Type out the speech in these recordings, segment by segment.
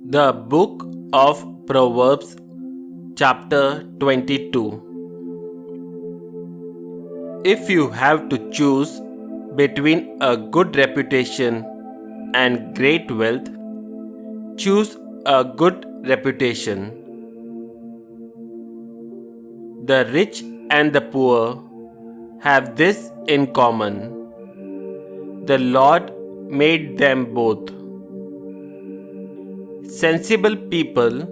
The Book of Proverbs, chapter 22. If you have to choose between a good reputation and great wealth, choose a good reputation. The rich and the poor have this in common: the Lord made them both. Sensible people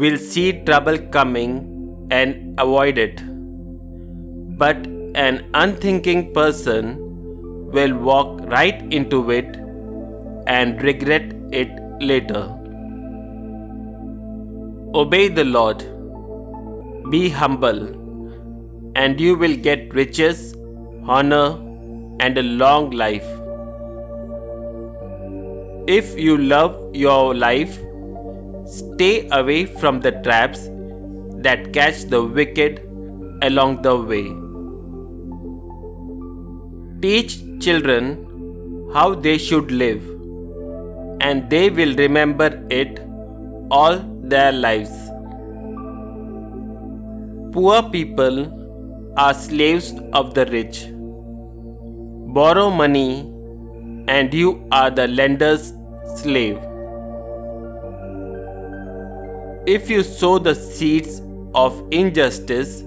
will see trouble coming and avoid it, but an unthinking person will walk right into it and regret it later. Obey the Lord, be humble, and you will get riches, honor, and a long life. If you love your life, stay away from the traps that catch the wicked along the way. Teach children how they should live, and they will remember it all their lives. Poor people are slaves of the rich. Borrow money, and you are the lender's slave. If you sow the seeds of injustice,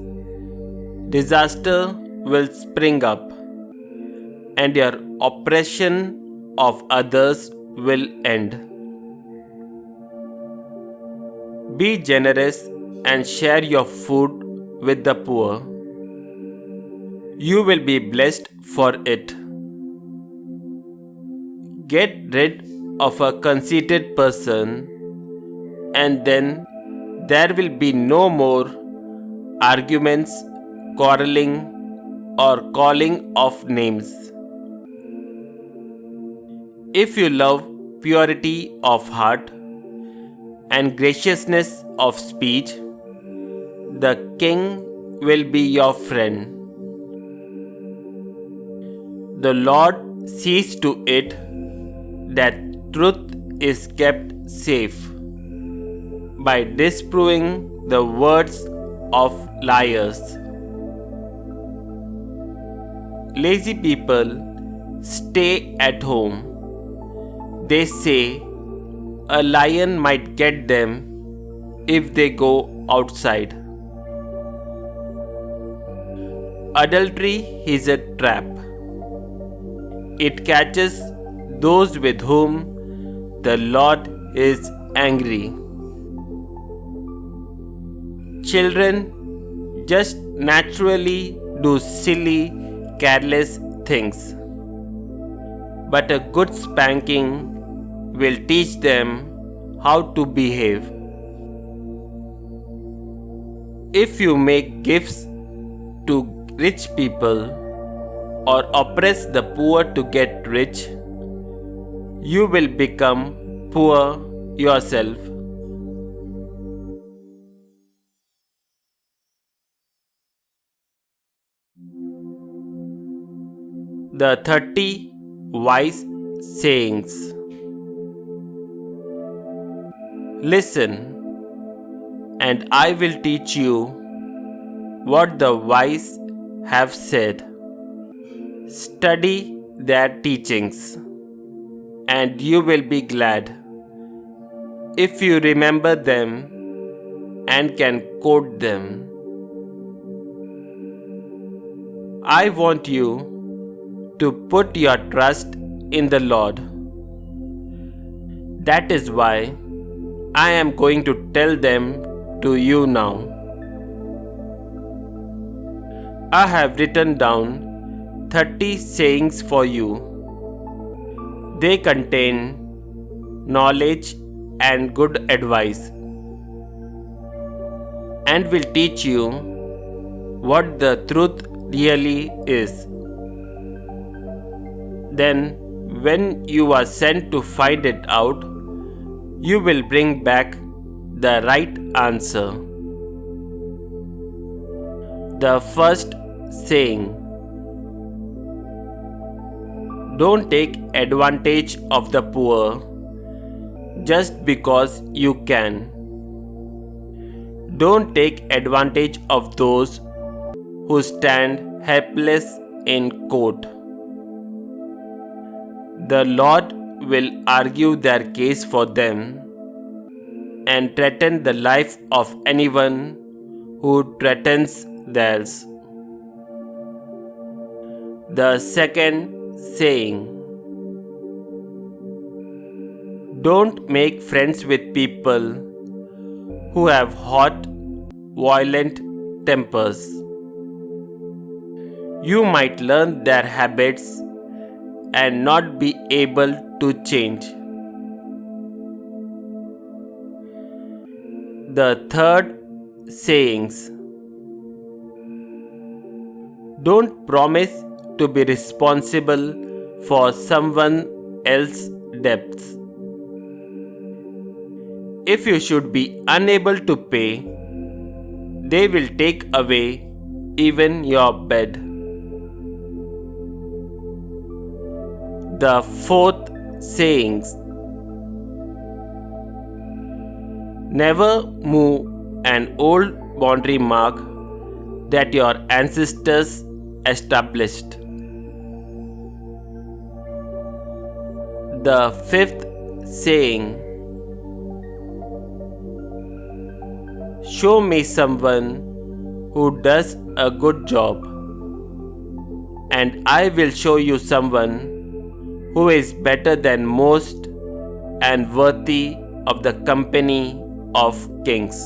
disaster will spring up, and your oppression of others will end. Be generous and share your food with the poor. You will be blessed for it. Get rid of a conceited person, and then there will be no more arguments, quarreling, or calling of names. If you love purity of heart and graciousness of speech, the king will be your friend. The Lord sees to it that truth is kept safe by disproving the words of liars. Lazy people stay at home. They say a lion might get them if they go outside. Adultery is a trap. It catches those with whom the Lord is angry. Children just naturally do silly, careless things, but a good spanking will teach them how to behave. If you make gifts to rich people or oppress the poor to get rich, you will become poor yourself. The 30 Wise Sayings. Listen, and I will teach you what the wise have said. Study their teachings, and you will be glad if you remember them and can quote them. I want you to put your trust in the Lord. That is why I am going to tell them to you now. I have written down 30 sayings for you. They contain knowledge and good advice, and will teach you what the truth really is. Then, when you are sent to find it out, you will bring back the right answer. The first saying: don't take advantage of the poor. just because you can. Don't take advantage of those who stand helpless in court. The Lord will argue their case for them and threaten the life of anyone who threatens theirs. The second saying: don't make friends with people who have hot, violent tempers. You might learn their habits and not be able to change. The third sayings: don't promise to be responsible for someone else's debts. If you should be unable to pay, they will take away even your bed. The fourth sayings: never move an old boundary mark that your ancestors established. The fifth saying: show me someone who does a good job, and I will show you someone who is better than most and worthy of the company of kings.